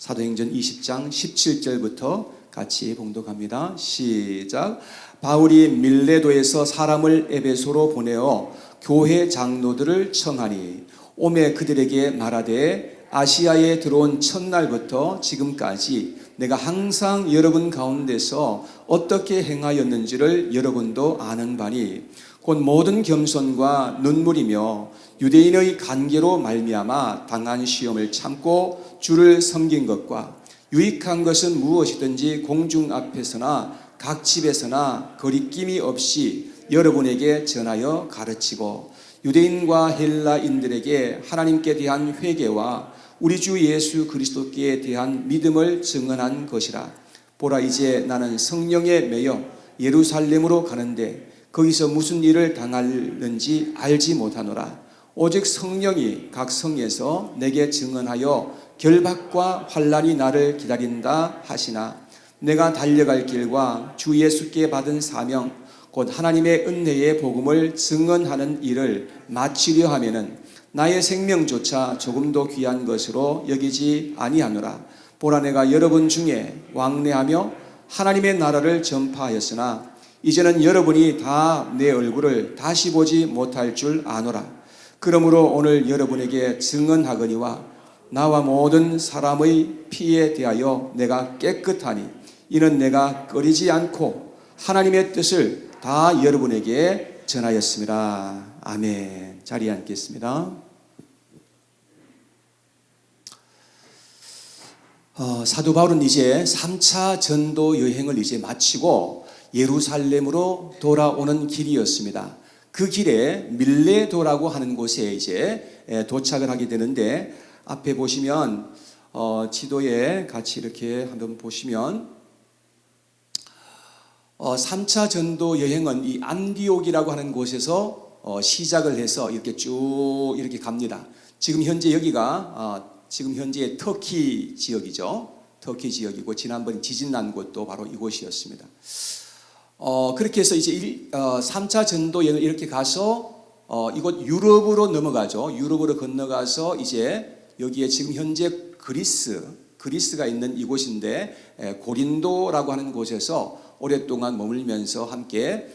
사도행전 20장 17절부터 같이 봉독합니다. 시작. 바울이 밀레도에서 사람을 에베소로 보내어 교회 장로들을 청하니 오매 그들에게 말하되 아시아에 들어온 첫날부터 지금까지 내가 항상 여러분 가운데서 어떻게 행하였는지를 여러분도 아는 바니 곧 모든 겸손과 눈물이며 유대인의 간계로 말미암아 당한 시험을 참고 주를 섬긴 것과 유익한 것은 무엇이든지 공중 앞에서나 각 집에서나 거리낌이 없이 여러분에게 전하여 가르치고 유대인과 헬라인들에게 하나님께 대한 회개와 우리 주 예수 그리스도께 대한 믿음을 증언한 것이라. 보라, 이제 나는 성령에 매여 예루살렘으로 가는데 거기서 무슨 일을 당하는지 알지 못하노라. 오직 성령이 각 성에서 내게 증언하여 결박과 환난이 나를 기다린다 하시나 내가 달려갈 길과 주 예수께 받은 사명 곧 하나님의 은혜의 복음을 증언하는 일을 마치려 하면은 나의 생명조차 조금도 귀한 것으로 여기지 아니하노라. 보라, 내가 여러분 중에 왕래하며 하나님의 나라를 전파하였으나 이제는 여러분이 다 내 얼굴을 다시 보지 못할 줄 아노라. 그러므로 오늘 여러분에게 증언하거니와 나와 모든 사람의 피에 대하여 내가 깨끗하니 이는 내가 꺼리지 않고 하나님의 뜻을 다 여러분에게 전하였습니다. 아멘. 자리에 앉겠습니다. 사도 바울은 이제 3차 전도 여행을 이제 마치고 예루살렘으로 돌아오는 길이었습니다. 그 길에 밀레도라고 하는 곳에 이제 도착을 하게 되는데 앞에 보시면 지도에 같이 이렇게 한번 보시면 3차 전도 여행은 이 안디옥이라고 하는 곳에서 시작을 해서 이렇게 쭉 이렇게 갑니다. 지금 현재 여기가 지금 현재 터키 지역이죠. 터키 지역이고 지난번 지진 난 곳도 바로 이곳이었습니다. 그렇게 해서 이제 3차 전도 여행을 이렇게 가서 이곳 유럽으로 넘어가죠. 유럽으로 건너가서 이제 여기에 지금 현재 그리스가 있는 이곳인데 고린도라고 하는 곳에서 오랫동안 머물면서 함께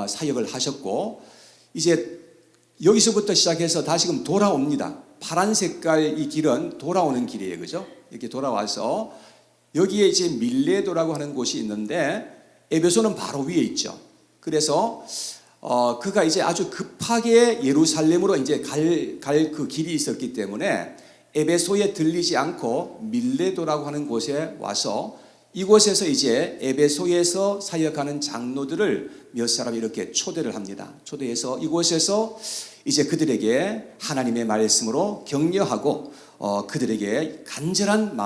사역을 하셨고 이제 여기서부터 시작해서 다시금 돌아옵니다. 파란 색깔 이 길은 돌아오는 길이에요. 그죠? 이렇게 돌아와서 여기에 이제 밀레도라고 하는 곳이 있는데 에베소는 바로 위에 있죠. 그래서 그가 이제 아주 급하게 예루살렘으로 이제 갈 그 길이 있었기 때문에 에베소에 들리지 않고 밀레도라고 하는 곳에 와서 이곳에서 이제 에베소에서 사역하는 장로들을 몇 사람 이렇게 초대를 합니다. 초대해서 이곳에서 이제 그들에게 하나님의 말씀으로 격려하고 그들에게 간절한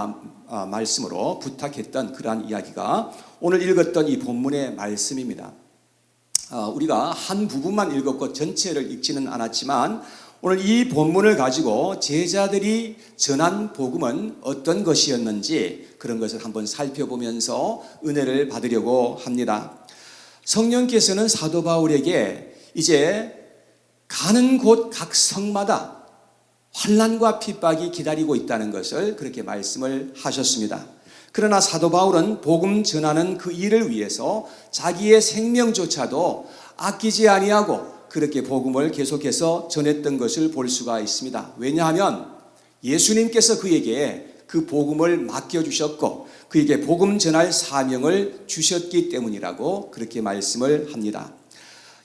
말씀으로 부탁했던 그러한 이야기가 오늘 읽었던 이 본문의 말씀입니다. 우리가 한 부분만 읽었고 전체를 읽지는 않았지만 오늘 이 본문을 가지고 제자들이 전한 복음은 어떤 것이었는지 그런 것을 한번 살펴보면서 은혜를 받으려고 합니다. 성령께서는 사도 바울에게 이제 가는 곳 각 성마다 환난과 핍박이 기다리고 있다는 것을 그렇게 말씀을 하셨습니다. 그러나 사도 바울은 복음 전하는 그 일을 위해서 자기의 생명조차도 아끼지 아니하고 그렇게 복음을 계속해서 전했던 것을 볼 수가 있습니다. 왜냐하면 예수님께서 그에게 그 복음을 맡겨주셨고 그에게 복음 전할 사명을 주셨기 때문이라고 그렇게 말씀을 합니다.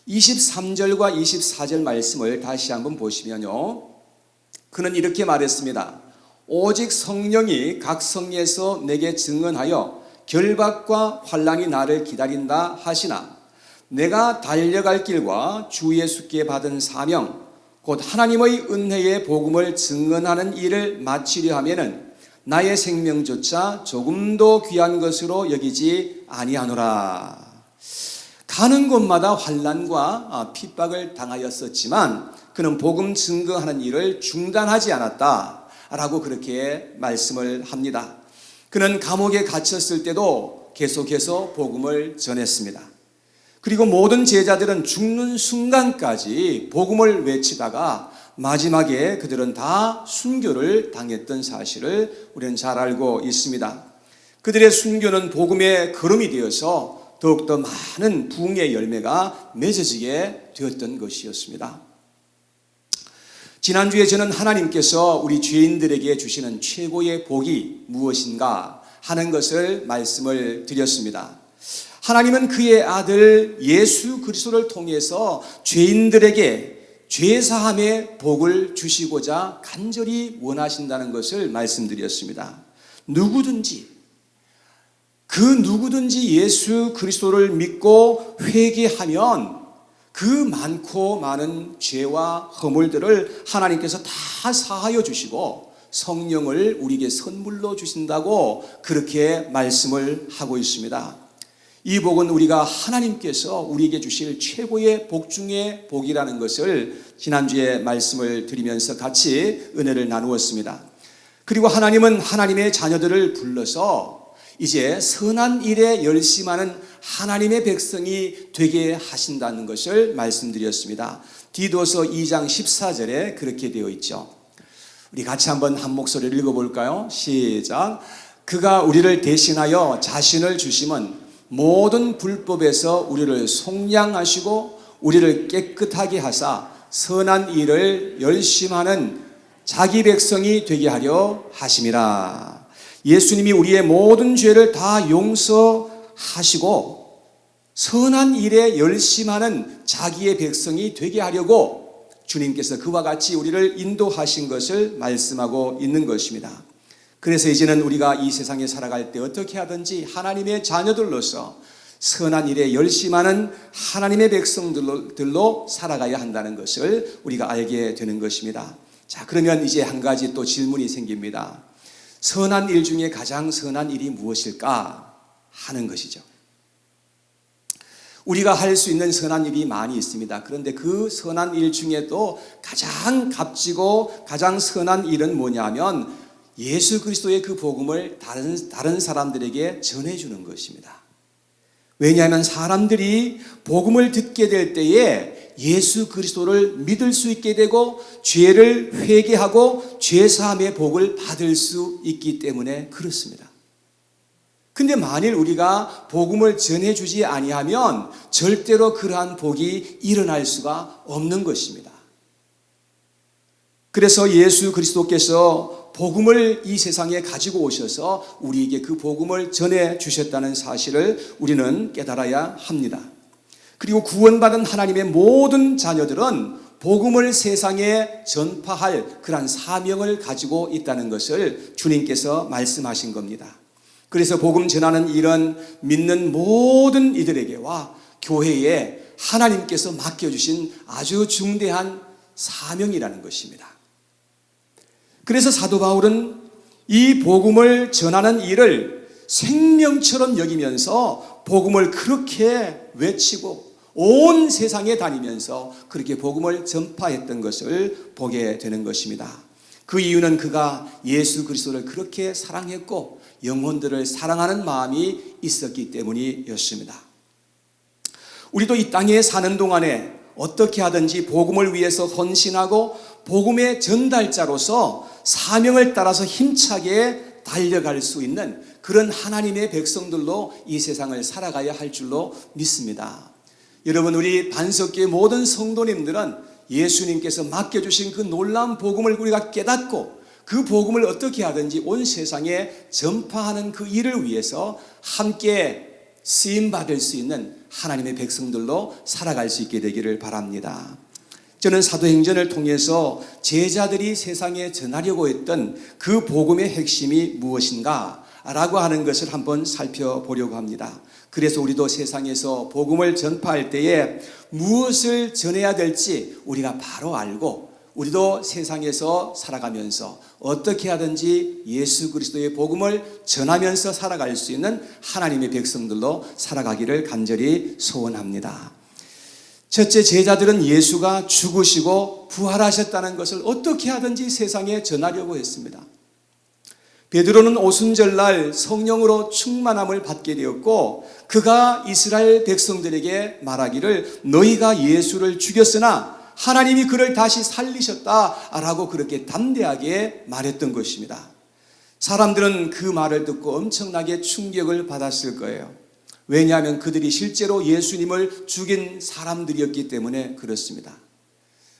23절과 24절 말씀을 다시 한번 보시면요. 그는 이렇게 말했습니다. 오직 성령이 각 성에서 내게 증언하여 결박과 환난이 나를 기다린다 하시나 내가 달려갈 길과 주 예수께 받은 사명 곧 하나님의 은혜의 복음을 증언하는 일을 마치려 하면은 나의 생명조차 조금도 귀한 것으로 여기지 아니하노라. 가는 곳마다 환난과 핍박을 당하였었지만 그는 복음 증거하는 일을 중단하지 않았다라고 그렇게 말씀을 합니다. 그는 감옥에 갇혔을 때도 계속해서 복음을 전했습니다. 그리고 모든 제자들은 죽는 순간까지 복음을 외치다가 마지막에 그들은 다 순교를 당했던 사실을 우리는 잘 알고 있습니다. 그들의 순교는 복음의 걸음이 되어서 더욱더 많은 부흥의 열매가 맺어지게 되었던 것이었습니다. 지난주에 저는 하나님께서 우리 죄인들에게 주시는 최고의 복이 무엇인가 하는 것을 말씀을 드렸습니다. 하나님은 그의 아들 예수 그리스도를 통해서 죄인들에게 죄사함의 복을 주시고자 간절히 원하신다는 것을 말씀드렸습니다. 누구든지 예수 그리스도를 믿고 회개하면 그 많고 많은 죄와 허물들을 하나님께서 다 사하여 주시고 성령을 우리에게 선물로 주신다고 그렇게 말씀을 하고 있습니다. 이 복은 우리가 하나님께서 우리에게 주실 최고의 복 중의 복이라는 것을 지난주에 말씀을 드리면서 같이 은혜를 나누었습니다. 그리고 하나님은 하나님의 자녀들을 불러서 이제 선한 일에 열심하는 하나님의 백성이 되게 하신다는 것을 말씀드렸습니다. 디도서 2장 14절에 그렇게 되어 있죠. 우리 같이 한번 한 목소리를 읽어볼까요? 시작. 그가 우리를 대신하여 자신을 주심은 모든 불법에서 우리를 속량하시고 우리를 깨끗하게 하사 선한 일을 열심하는 자기 백성이 되게 하려 하심이라. 예수님이 우리의 모든 죄를 다 용서하시고 선한 일에 열심하는 자기의 백성이 되게 하려고 주님께서 그와 같이 우리를 인도하신 것을 말씀하고 있는 것입니다. 그래서 이제는 우리가 이 세상에 살아갈 때 어떻게 하든지 하나님의 자녀들로서 선한 일에 열심하는 하나님의 백성들로 살아가야 한다는 것을 우리가 알게 되는 것입니다. 자, 그러면 이제 한 가지 또 질문이 생깁니다. 선한 일 중에 가장 선한 일이 무엇일까 하는 것이죠. 우리가 할 수 있는 선한 일이 많이 있습니다. 그런데 그 선한 일 중에도 가장 값지고 가장 선한 일은 뭐냐면 예수 그리스도의 그 복음을 다른 사람들에게 전해주는 것입니다. 왜냐하면 사람들이 복음을 듣게 될 때에 예수 그리스도를 믿을 수 있게 되고 죄를 회개하고 죄사함의 복을 받을 수 있기 때문에 그렇습니다. 근데 만일 우리가 복음을 전해주지 아니하면 절대로 그러한 복이 일어날 수가 없는 것입니다. 그래서 예수 그리스도께서 복음을 이 세상에 가지고 오셔서 우리에게 그 복음을 전해주셨다는 사실을 우리는 깨달아야 합니다. 그리고 구원받은 하나님의 모든 자녀들은 복음을 세상에 전파할 그러한 사명을 가지고 있다는 것을 주님께서 말씀하신 겁니다. 그래서 복음 전하는 일은 믿는 모든 이들에게와 교회에 하나님께서 맡겨주신 아주 중대한 사명이라는 것입니다. 그래서 사도 바울은 이 복음을 전하는 일을 생명처럼 여기면서 복음을 그렇게 외치고 온 세상에 다니면서 그렇게 복음을 전파했던 것을 보게 되는 것입니다. 그 이유는 그가 예수 그리스도를 그렇게 사랑했고 영혼들을 사랑하는 마음이 있었기 때문이었습니다. 우리도 이 땅에 사는 동안에 어떻게 하든지 복음을 위해서 헌신하고 복음의 전달자로서 사명을 따라서 힘차게 달려갈 수 있는 그런 하나님의 백성들로 이 세상을 살아가야 할 줄로 믿습니다. 여러분, 우리 반석교회 모든 성도님들은 예수님께서 맡겨주신 그 놀라운 복음을 우리가 깨닫고 그 복음을 어떻게 하든지 온 세상에 전파하는 그 일을 위해서 함께 쓰임받을 수 있는 하나님의 백성들로 살아갈 수 있게 되기를 바랍니다. 저는 사도행전을 통해서 제자들이 세상에 전하려고 했던 그 복음의 핵심이 무엇인가 라고 하는 것을 한번 살펴보려고 합니다. 그래서 우리도 세상에서 복음을 전파할 때에 무엇을 전해야 될지 우리가 바로 알고 우리도 세상에서 살아가면서 어떻게 하든지 예수 그리스도의 복음을 전하면서 살아갈 수 있는 하나님의 백성들로 살아가기를 간절히 소원합니다. 첫째, 제자들은 예수가 죽으시고 부활하셨다는 것을 어떻게 하든지 세상에 전하려고 했습니다. 베드로는 오순절날 성령으로 충만함을 받게 되었고 그가 이스라엘 백성들에게 말하기를 너희가 예수를 죽였으나 하나님이 그를 다시 살리셨다라고 그렇게 담대하게 말했던 것입니다. 사람들은 그 말을 듣고 엄청나게 충격을 받았을 거예요. 왜냐하면 그들이 실제로 예수님을 죽인 사람들이었기 때문에 그렇습니다.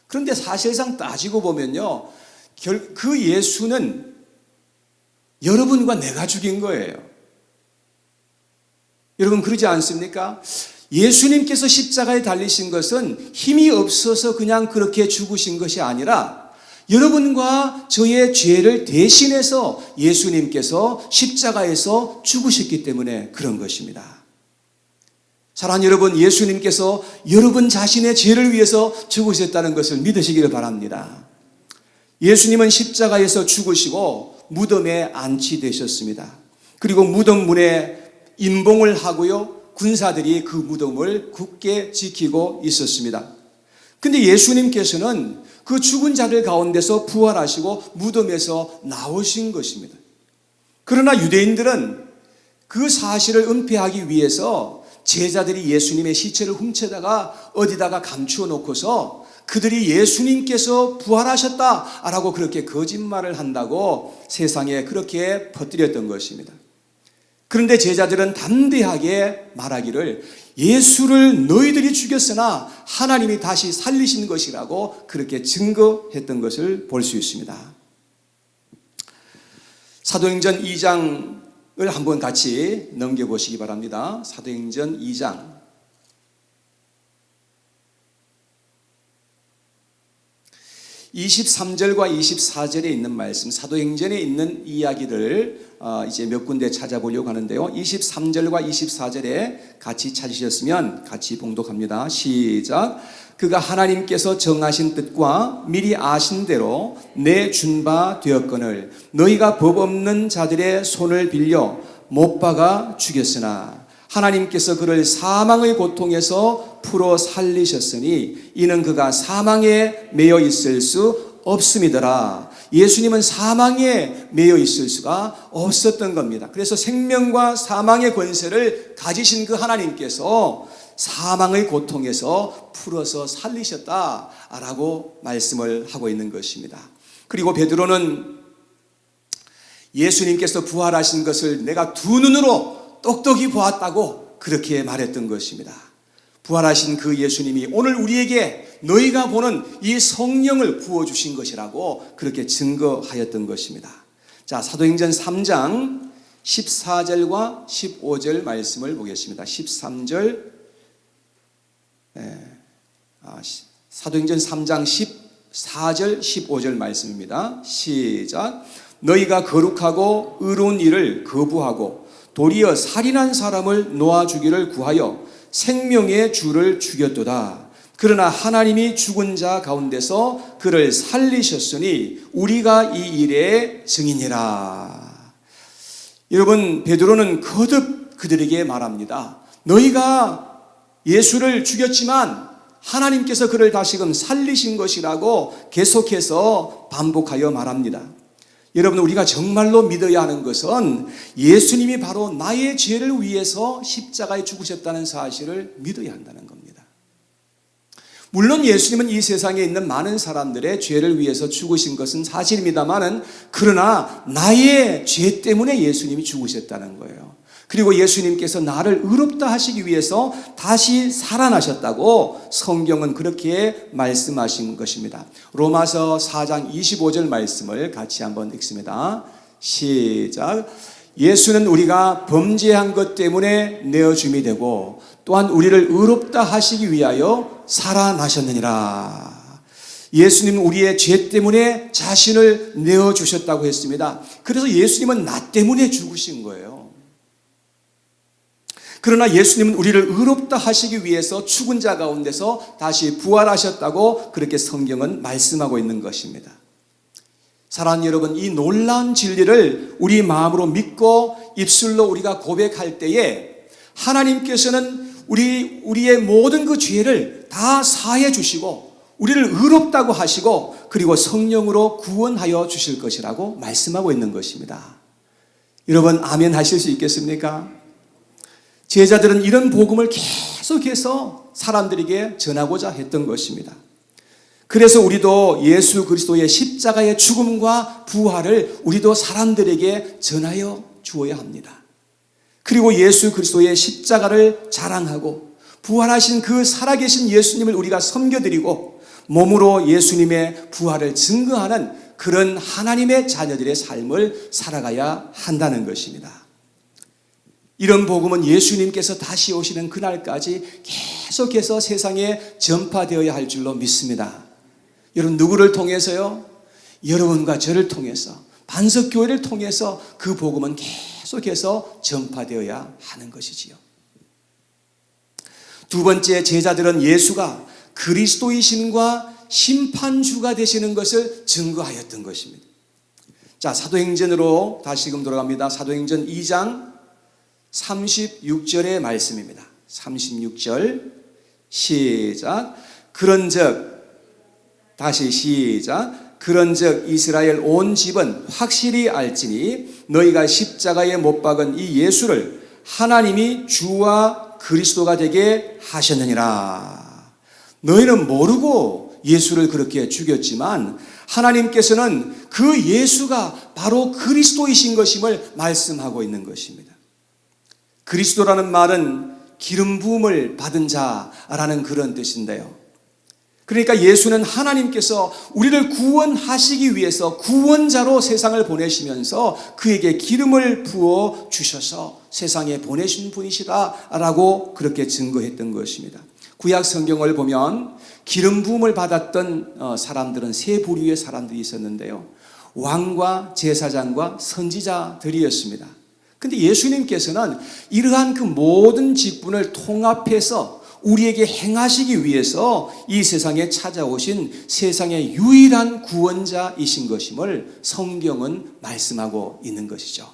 그런데 사실상 따지고 보면요, 그 예수는 여러분과 내가 죽인 거예요. 여러분 그러지 않습니까? 예수님께서 십자가에 달리신 것은 힘이 없어서 그냥 그렇게 죽으신 것이 아니라 여러분과 저의 죄를 대신해서 예수님께서 십자가에서 죽으셨기 때문에 그런 것입니다. 사랑하는 여러분, 예수님께서 여러분 자신의 죄를 위해서 죽으셨다는 것을 믿으시기를 바랍니다. 예수님은 십자가에서 죽으시고 무덤에 안치되셨습니다. 그리고 무덤 문에 임봉을 하고요, 군사들이 그 무덤을 굳게 지키고 있었습니다. 근데 예수님께서는 그 죽은 자들 가운데서 부활하시고 무덤에서 나오신 것입니다. 그러나 유대인들은 그 사실을 은폐하기 위해서 제자들이 예수님의 시체를 훔쳐다가 어디다가 감추어 놓고서 그들이 예수님께서 부활하셨다라고 그렇게 거짓말을 한다고 세상에 그렇게 퍼뜨렸던 것입니다. 그런데 제자들은 담대하게 말하기를 예수를 너희들이 죽였으나 하나님이 다시 살리신 것이라고 그렇게 증거했던 것을 볼 수 있습니다. 사도행전 2장을 한번 같이 넘겨보시기 바랍니다. 사도행전 2장. (23절과 24절에) 있는 말씀, 사도행전에 있는 이야기를 이제 몇 군데 찾아보려고 하는데요. 23절과 24절에 같이 찾으셨으면 같이 봉독합니다. 시작. 그가 하나님께서 정하신 뜻과 미리 아신 대로 내준 바 되었거늘 너희가 법 없는 자들의 손을 빌려 못 박아 죽였으나 하나님께서 그를 사망의 고통에서 풀어 살리셨으니 이는 그가 사망에 매여 있을 수 없음이더라. 예수님은 사망에 매여 있을 수가 없었던 겁니다. 그래서 생명과 사망의 권세를 가지신 그 하나님께서 사망의 고통에서 풀어서 살리셨다라고 말씀을 하고 있는 것입니다. 그리고 베드로는 예수님께서 부활하신 것을 내가 두 눈으로 똑똑히 보았다고 그렇게 말했던 것입니다. 부활하신 그 예수님이 오늘 우리에게 너희가 보는 이 성령을 부어주신 것이라고 그렇게 증거하였던 것입니다. 자, 사도행전 3장 14절과 15절 말씀을 보겠습니다. 13절, 사도행전 3장 14절 15절 말씀입니다. 시작. 너희가 거룩하고 의로운 일을 거부하고 도리어 살인한 사람을 놓아주기를 구하여 생명의 주를 죽였도다. 그러나 하나님이 죽은 자 가운데서 그를 살리셨으니 우리가 이 일의 증인이라. 여러분, 베드로는 거듭 그들에게 말합니다. 너희가 예수를 죽였지만 하나님께서 그를 다시금 살리신 것이라고 계속해서 반복하여 말합니다. 여러분, 우리가 정말로 믿어야 하는 것은 예수님이 바로 나의 죄를 위해서 십자가에 죽으셨다는 사실을 믿어야 한다는 겁니다. 물론 예수님은 이 세상에 있는 많은 사람들의 죄를 위해서 죽으신 것은 사실입니다만은 그러나 나의 죄 때문에 예수님이 죽으셨다는 거예요. 그리고 예수님께서 나를 의롭다 하시기 위해서 다시 살아나셨다고 성경은 그렇게 말씀하신 것입니다. 로마서 4장 25절 말씀을 같이 한번 읽습니다. 시작. 예수는 우리가 범죄한 것 때문에 내어줌이 되고 또한 우리를 의롭다 하시기 위하여 살아나셨느니라. 예수님은 우리의 죄 때문에 자신을 내어주셨다고 했습니다. 그래서 예수님은 나 때문에 죽으신 거예요. 그러나 예수님은 우리를 의롭다 하시기 위해서 죽은 자 가운데서 다시 부활하셨다고 그렇게 성경은 말씀하고 있는 것입니다. 사랑하는 여러분, 이 놀라운 진리를 우리 마음으로 믿고 입술로 우리가 고백할 때에 하나님께서는 우리의 모든 그 죄를 다 사해 주시고 우리를 의롭다고 하시고 그리고 성령으로 구원하여 주실 것이라고 말씀하고 있는 것입니다. 여러분, 아멘 하실 수 있겠습니까? 제자들은 이런 복음을 계속해서 사람들에게 전하고자 했던 것입니다. 그래서 우리도 예수 그리스도의 십자가의 죽음과 부활을 우리도 사람들에게 전하여 주어야 합니다. 그리고 예수 그리스도의 십자가를 자랑하고 부활하신 그 살아계신 예수님을 우리가 섬겨드리고 몸으로 예수님의 부활을 증거하는 그런 하나님의 자녀들의 삶을 살아가야 한다는 것입니다. 이런 복음은 예수님께서 다시 오시는 그날까지 계속해서 세상에 전파되어야 할 줄로 믿습니다. 여러분, 누구를 통해서요? 여러분과 저를 통해서, 반석교회를 통해서 그 복음은 계속해서 전파되어야 하는 것이지요. 두 번째, 제자들은 예수가 그리스도이심과 심판주가 되시는 것을 증거하였던 것입니다. 자, 사도행전으로 다시금 돌아갑니다. 사도행전 2장 36절의 말씀입니다. 36절 시작. 그런즉 이스라엘 온 집은 확실히 알지니 너희가 십자가에 못 박은 이 예수를 하나님이 주와 그리스도가 되게 하셨느니라. 너희는 모르고 예수를 그렇게 죽였지만 하나님께서는 그 예수가 바로 그리스도이신 것임을 말씀하고 있는 것입니다. 그리스도라는 말은 기름 부음을 받은 자라는 그런 뜻인데요. 그러니까 예수는 하나님께서 우리를 구원하시기 위해서 구원자로 세상을 보내시면서 그에게 기름을 부어 주셔서 세상에 보내신 분이시다라고 그렇게 증거했던 것입니다. 구약 성경을 보면 기름 부음을 받았던 사람들은 세 부류의 사람들이 있었는데요. 왕과 제사장과 선지자들이었습니다. 근데 예수님께서는 이러한 그 모든 직분을 통합해서 우리에게 행하시기 위해서 이 세상에 찾아오신 세상의 유일한 구원자이신 것임을 성경은 말씀하고 있는 것이죠.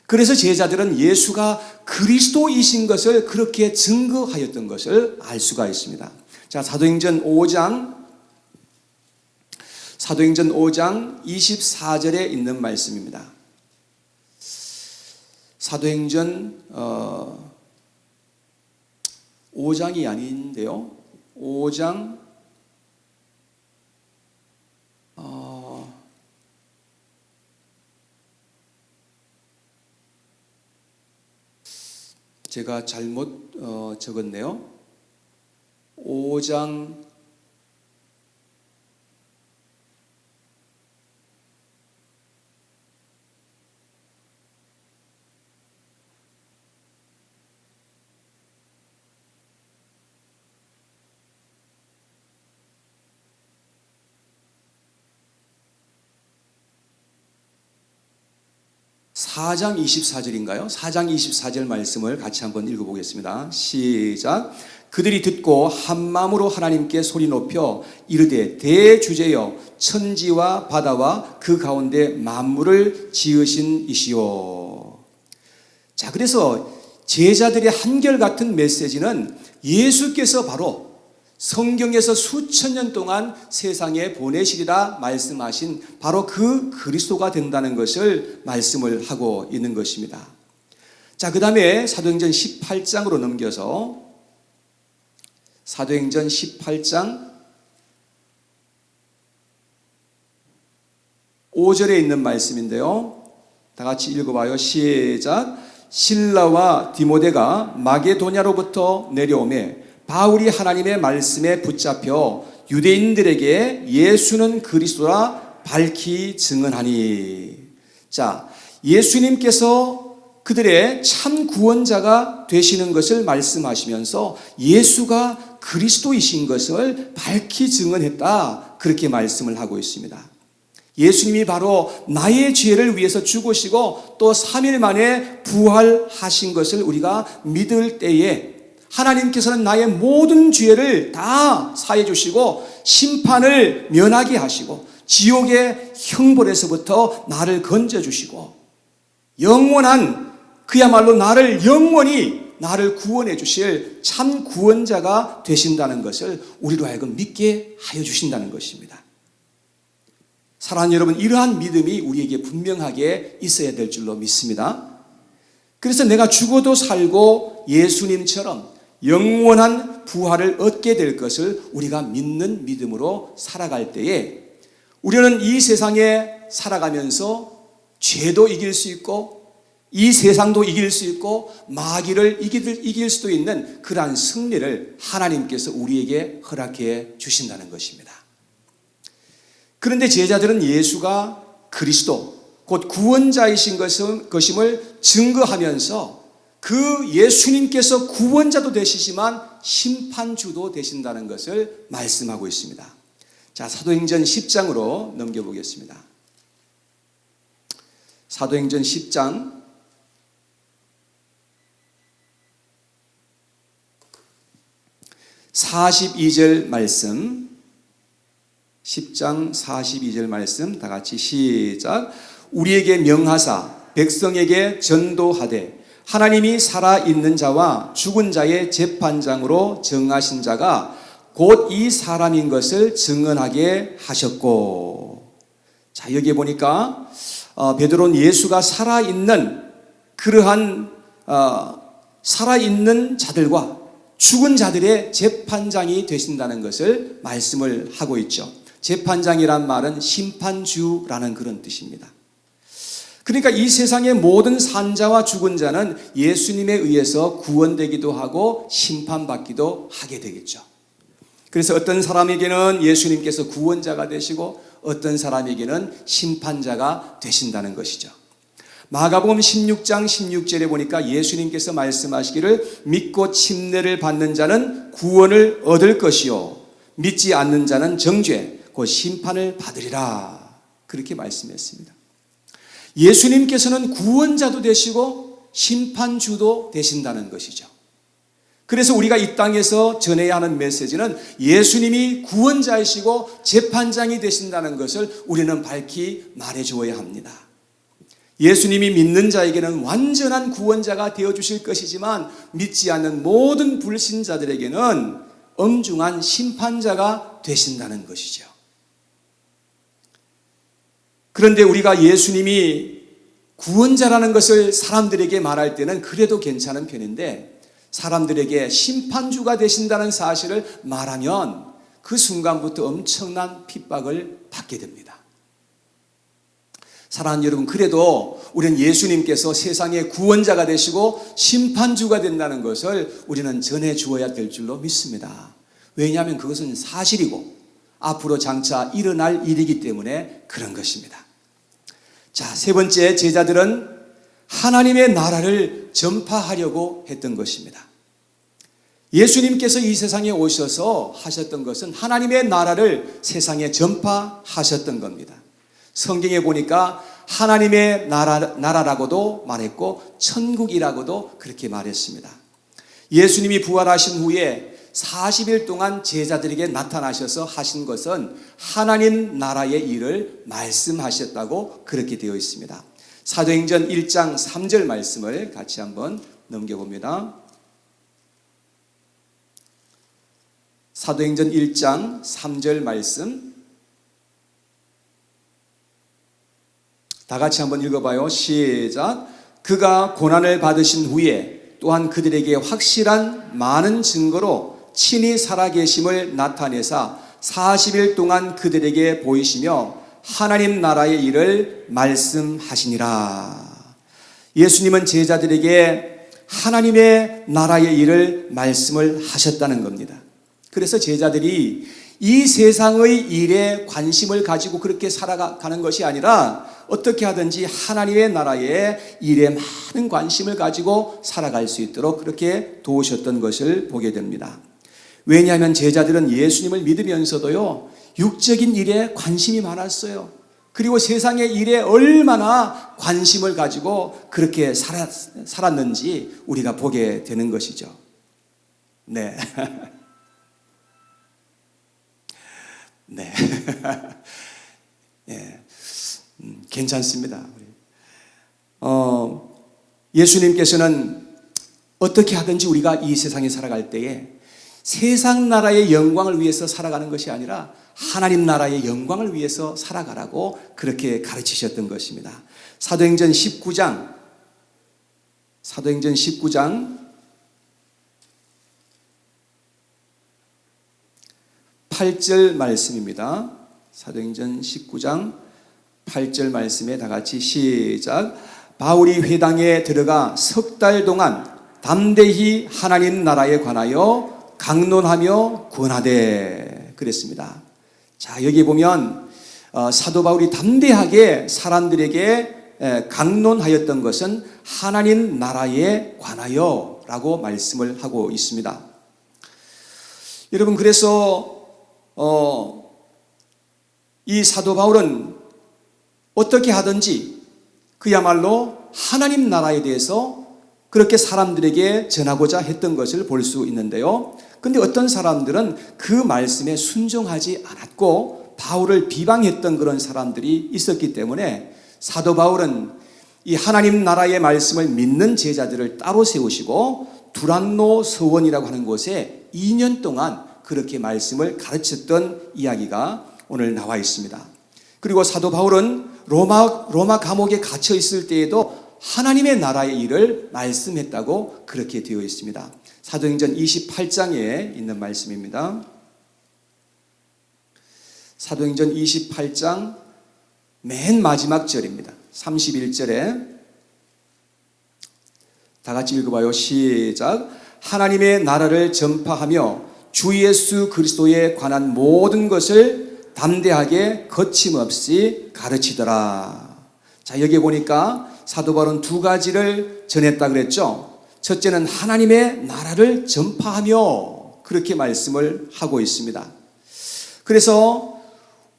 그래서 제자들은 예수가 그리스도이신 것을 그렇게 증거하였던 것을 알 수가 있습니다. 자, 사도행전 5장 24절에 있는 말씀입니다. 사도행전 5장이 아닌데요. 5장 제가 잘못 적었네요. 5장 4장 24절인가요? 4장 24절 말씀을 같이 한번 읽어보겠습니다. 시작. 그들이 듣고 한 마음으로 하나님께 소리 높여 이르되 대주제여 천지와 바다와 그 가운데 만물을 지으신 이시오. 자, 그래서 제자들의 한결같은 메시지는 예수께서 바로 성경에서 수천 년 동안 세상에 보내시리라 말씀하신 바로 그 그리스도가 된다는 것을 말씀을 하고 있는 것입니다. 자, 그 다음에 사도행전 18장으로 넘겨서 사도행전 18장 5절에 있는 말씀인데요. 다 같이 읽어봐요. 시작. 실라와 디모데가 마게도냐로부터 내려오매 바울이 하나님의 말씀에 붙잡혀 유대인들에게 예수는 그리스도라 밝히 증언하니. 자, 예수님께서 그들의 참 구원자가 되시는 것을 말씀하시면서 예수가 그리스도이신 것을 밝히 증언했다, 그렇게 말씀을 하고 있습니다. 예수님이 바로 나의 죄를 위해서 죽으시고 또 3일 만에 부활하신 것을 우리가 믿을 때에 하나님께서는 나의 모든 죄를 다 사해 주시고 심판을 면하게 하시고 지옥의 형벌에서부터 나를 건져 주시고 영원한, 그야말로 나를 영원히 나를 구원해 주실 참 구원자가 되신다는 것을 우리로 하여금 믿게 하여 주신다는 것입니다. 사랑하는 여러분, 이러한 믿음이 우리에게 분명하게 있어야 될 줄로 믿습니다. 그래서 내가 죽어도 살고 예수님처럼 영원한 부활을 얻게 될 것을 우리가 믿는 믿음으로 살아갈 때에 우리는 이 세상에 살아가면서 죄도 이길 수 있고 이 세상도 이길 수 있고 마귀를 이길 수도 있는 그러한 승리를 하나님께서 우리에게 허락해 주신다는 것입니다. 그런데 제자들은 예수가 그리스도 곧 구원자이신 것임을 증거하면서 그 예수님께서 구원자도 되시지만 심판주도 되신다는 것을 말씀하고 있습니다. 자, 사도행전 10장으로 넘겨보겠습니다. 사도행전 10장 42절 말씀, 10장 42절 말씀 다 같이 시작. 우리에게 명하사 백성에게 전도하되 하나님이 살아있는 자와 죽은 자의 재판장으로 정하신 자가 곧 이 사람인 것을 증언하게 하셨고. 자, 여기 보니까 베드로는 예수가 살아있는 그러한 살아있는 자들과 죽은 자들의 재판장이 되신다는 것을 말씀을 하고 있죠. 재판장이란 말은 심판주라는 그런 뜻입니다. 그러니까 이 세상의 모든 산자와 죽은 자는 예수님에 의해서 구원되기도 하고 심판받기도 하게 되겠죠. 그래서 어떤 사람에게는 예수님께서 구원자가 되시고 어떤 사람에게는 심판자가 되신다는 것이죠. 마가복음 16장 16절에 보니까 예수님께서 말씀하시기를 믿고 침례를 받는 자는 구원을 얻을 것이요 믿지 않는 자는 정죄 곧 심판을 받으리라 그렇게 말씀했습니다. 예수님께서는 구원자도 되시고 심판주도 되신다는 것이죠. 그래서 우리가 이 땅에서 전해야 하는 메시지는 예수님이 구원자이시고 재판장이 되신다는 것을 우리는 밝히 말해 주어야 합니다. 예수님이 믿는 자에게는 완전한 구원자가 되어주실 것이지만 믿지 않는 모든 불신자들에게는 엄중한 심판자가 되신다는 것이죠. 그런데 우리가 예수님이 구원자라는 것을 사람들에게 말할 때는 그래도 괜찮은 편인데 사람들에게 심판주가 되신다는 사실을 말하면 그 순간부터 엄청난 핍박을 받게 됩니다. 사랑하는 여러분, 그래도 우리는 예수님께서 세상의 구원자가 되시고 심판주가 된다는 것을 우리는 전해 주어야 될 줄로 믿습니다. 왜냐하면 그것은 사실이고 앞으로 장차 일어날 일이기 때문에 그런 것입니다. 자, 세 번째, 제자들은 하나님의 나라를 전파하려고 했던 것입니다. 예수님께서 이 세상에 오셔서 하셨던 것은 하나님의 나라를 세상에 전파하셨던 겁니다. 성경에 보니까 하나님의 나라라고도 말했고 천국이라고도 그렇게 말했습니다. 예수님이 부활하신 후에 40일 동안 제자들에게 나타나셔서 하신 것은 하나님 나라의 일을 말씀하셨다고 그렇게 되어 있습니다. 사도행전 1장 3절 말씀을 같이 한번 넘겨봅니다. 사도행전 1장 3절 말씀 다 같이 한번 읽어봐요. 시작. 그가 고난을 받으신 후에 또한 그들에게 확실한 많은 증거로 친히 살아계심을 나타내사 40일 동안 그들에게 보이시며 하나님 나라의 일을 말씀하시니라. 예수님은 제자들에게 하나님의 나라의 일을 말씀을 하셨다는 겁니다. 그래서 제자들이 이 세상의 일에 관심을 가지고 그렇게 살아가는 것이 아니라 어떻게 하든지 하나님의 나라의 일에 많은 관심을 가지고 살아갈 수 있도록 그렇게 도우셨던 것을 보게 됩니다. 왜냐하면 제자들은 예수님을 믿으면서도요, 육적인 일에 관심이 많았어요. 그리고 세상의 일에 얼마나 관심을 가지고 그렇게 살았는지 우리가 보게 되는 것이죠. 네. 네. 네. 괜찮습니다. 예수님께서는 어떻게 하든지 우리가 이 세상에 살아갈 때에 세상 나라의 영광을 위해서 살아가는 것이 아니라 하나님 나라의 영광을 위해서 살아가라고 그렇게 가르치셨던 것입니다. 사도행전 19장 8절 말씀입니다. 사도행전 19장 8절 말씀에 다 같이 시작. 바울이 회당에 들어가 석 달 동안 담대히 하나님 나라에 관하여 강론하며 권하되 그랬습니다. 자, 여기 보면 사도 바울이 담대하게 사람들에게 강론하였던 것은 하나님 나라에 관하여 라고 말씀을 하고 있습니다. 여러분, 그래서 이 사도 바울은 어떻게 하든지 그야말로 하나님 나라에 대해서 그렇게 사람들에게 전하고자 했던 것을 볼 수 있는데요. 근데 어떤 사람들은 그 말씀에 순종하지 않았고 바울을 비방했던 그런 사람들이 있었기 때문에 사도 바울은 이 하나님 나라의 말씀을 믿는 제자들을 따로 세우시고 두란노 서원이라고 하는 곳에 2년 동안 그렇게 말씀을 가르쳤던 이야기가 오늘 나와 있습니다. 그리고 사도 바울은 로마 감옥에 갇혀 있을 때에도 하나님의 나라의 일을 말씀했다고 그렇게 되어 있습니다. 사도행전 28장에 있는 말씀입니다. 사도행전 28장 맨 마지막 절입니다. 31절에 다 같이 읽어봐요. 시작. 하나님의 나라를 전파하며 주 예수 그리스도에 관한 모든 것을 담대하게 거침없이 가르치더라. 자, 여기 보니까 사도 바울은 두 가지를 전했다 그랬죠. 첫째는 하나님의 나라를 전파하며 그렇게 말씀을 하고 있습니다. 그래서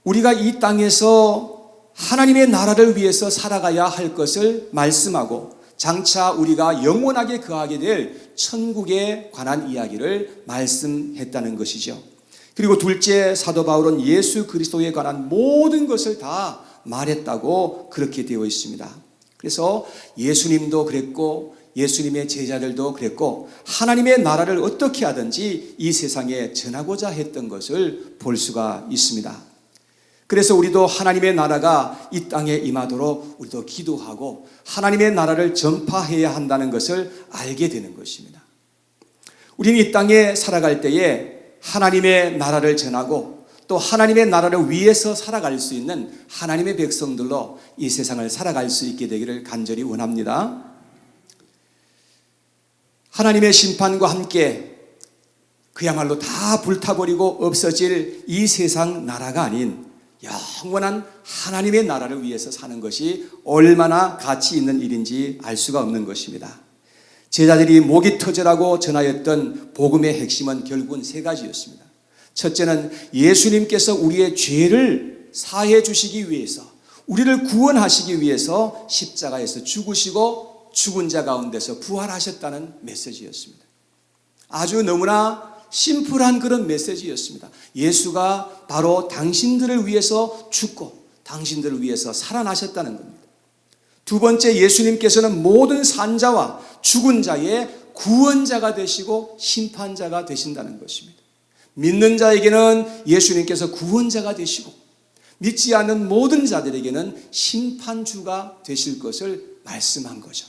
우리가 이 땅에서 하나님의 나라를 위해서 살아가야 할 것을 말씀하고 장차 우리가 영원하게 거하게 될 천국에 관한 이야기를 말씀했다는 것이죠. 그리고 둘째, 사도 바울은 예수 그리스도에 관한 모든 것을 다 말했다고 그렇게 되어 있습니다. 그래서 예수님도 그랬고 예수님의 제자들도 그랬고 하나님의 나라를 어떻게 하든지 이 세상에 전하고자 했던 것을 볼 수가 있습니다. 그래서 우리도 하나님의 나라가 이 땅에 임하도록 우리도 기도하고 하나님의 나라를 전파해야 한다는 것을 알게 되는 것입니다. 우리는 이 땅에 살아갈 때에 하나님의 나라를 전하고 또 하나님의 나라를 위해서 살아갈 수 있는 하나님의 백성들로 이 세상을 살아갈 수 있게 되기를 간절히 원합니다. 하나님의 심판과 함께 그야말로 다 불타버리고 없어질 이 세상 나라가 아닌 영원한 하나님의 나라를 위해서 사는 것이 얼마나 가치 있는 일인지 알 수가 없는 것입니다. 제자들이 목이 터져라고 전하였던 복음의 핵심은 결국은 세 가지였습니다. 첫째는 예수님께서 우리의 죄를 사해 주시기 위해서 우리를 구원하시기 위해서 십자가에서 죽으시고 죽은 자 가운데서 부활하셨다는 메시지였습니다. 아주 너무나 심플한 그런 메시지였습니다. 예수가 바로 당신들을 위해서 죽고 당신들을 위해서 살아나셨다는 겁니다. 두 번째, 예수님께서는 모든 산자와 죽은 자의 구원자가 되시고 심판자가 되신다는 것입니다. 믿는 자에게는 예수님께서 구원자가 되시고 믿지 않는 모든 자들에게는 심판주가 되실 것을 말씀한 거죠.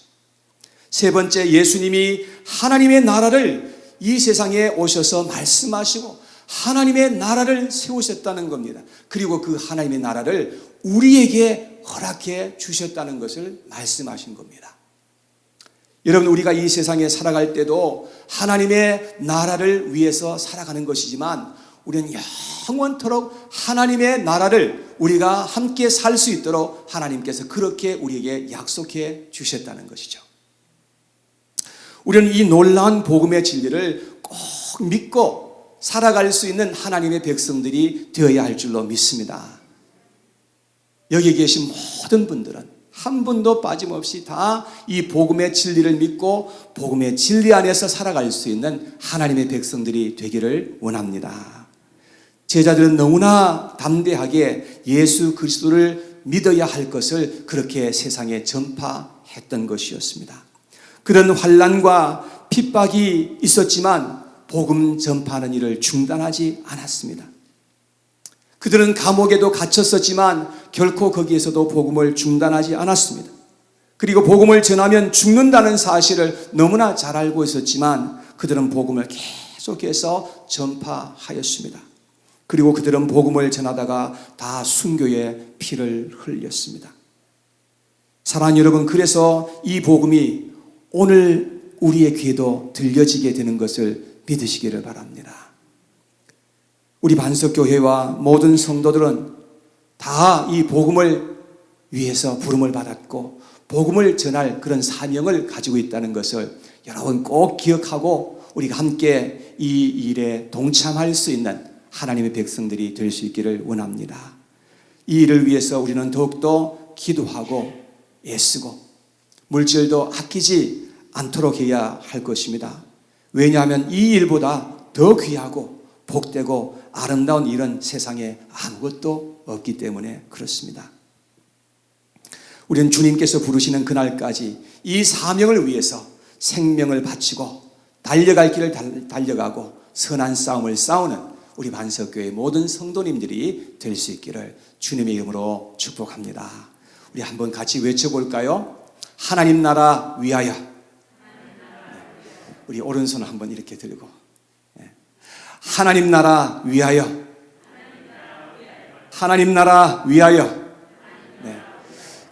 세 번째, 예수님이 하나님의 나라를 이 세상에 오셔서 말씀하시고 하나님의 나라를 세우셨다는 겁니다. 그리고 그 하나님의 나라를 우리에게 허락해 주셨다는 것을 말씀하신 겁니다. 여러분, 우리가 이 세상에 살아갈 때도 하나님의 나라를 위해서 살아가는 것이지만 우리는 영원토록 하나님의 나라를 우리가 함께 살 수 있도록 하나님께서 그렇게 우리에게 약속해 주셨다는 것이죠. 우리는 이 놀라운 복음의 진리를 꼭 믿고 살아갈 수 있는 하나님의 백성들이 되어야 할 줄로 믿습니다. 여기 계신 모든 분들은 한 분도 빠짐없이 다 이 복음의 진리를 믿고 복음의 진리 안에서 살아갈 수 있는 하나님의 백성들이 되기를 원합니다. 제자들은 너무나 담대하게 예수 그리스도를 믿어야 할 것을 그렇게 세상에 전파했던 것이었습니다. 그런 환난과 핍박이 있었지만 복음 전파하는 일을 중단하지 않았습니다. 그들은 감옥에도 갇혔었지만 결코 거기에서도 복음을 중단하지 않았습니다. 그리고 복음을 전하면 죽는다는 사실을 너무나 잘 알고 있었지만 그들은 복음을 계속해서 전파하였습니다. 그리고 그들은 복음을 전하다가 다 순교의 피를 흘렸습니다. 사랑하는 여러분, 그래서 이 복음이 오늘 우리의 귀에도 들려지게 되는 것을 믿으시기를 바랍니다. 우리 반석교회와 모든 성도들은 다 이 복음을 위해서 부름을 받았고 복음을 전할 그런 사명을 가지고 있다는 것을 여러분 꼭 기억하고 우리가 함께 이 일에 동참할 수 있는 하나님의 백성들이 될 수 있기를 원합니다. 이 일을 위해서 우리는 더욱더 기도하고 애쓰고 물질도 아끼지 않도록 해야 할 것입니다. 왜냐하면 이 일보다 더 귀하고 복되고 아름다운 일은 세상에 아무것도 없기 때문에 그렇습니다. 우리는 주님께서 부르시는 그날까지 이 사명을 위해서 생명을 바치고 달려갈 길을 달려가고 선한 싸움을 싸우는 우리 반석교회 모든 성도님들이 될 수 있기를 주님의 이름으로 축복합니다. 우리 한번 같이 외쳐볼까요? 하나님 나라 위하여. 우리 오른손을 한번 이렇게 들고 하나님 나라 위하여. 하나님 나라 위하여. 네.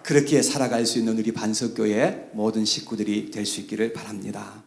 그렇게 살아갈 수 있는 우리 반석교회 모든 식구들이 될 수 있기를 바랍니다.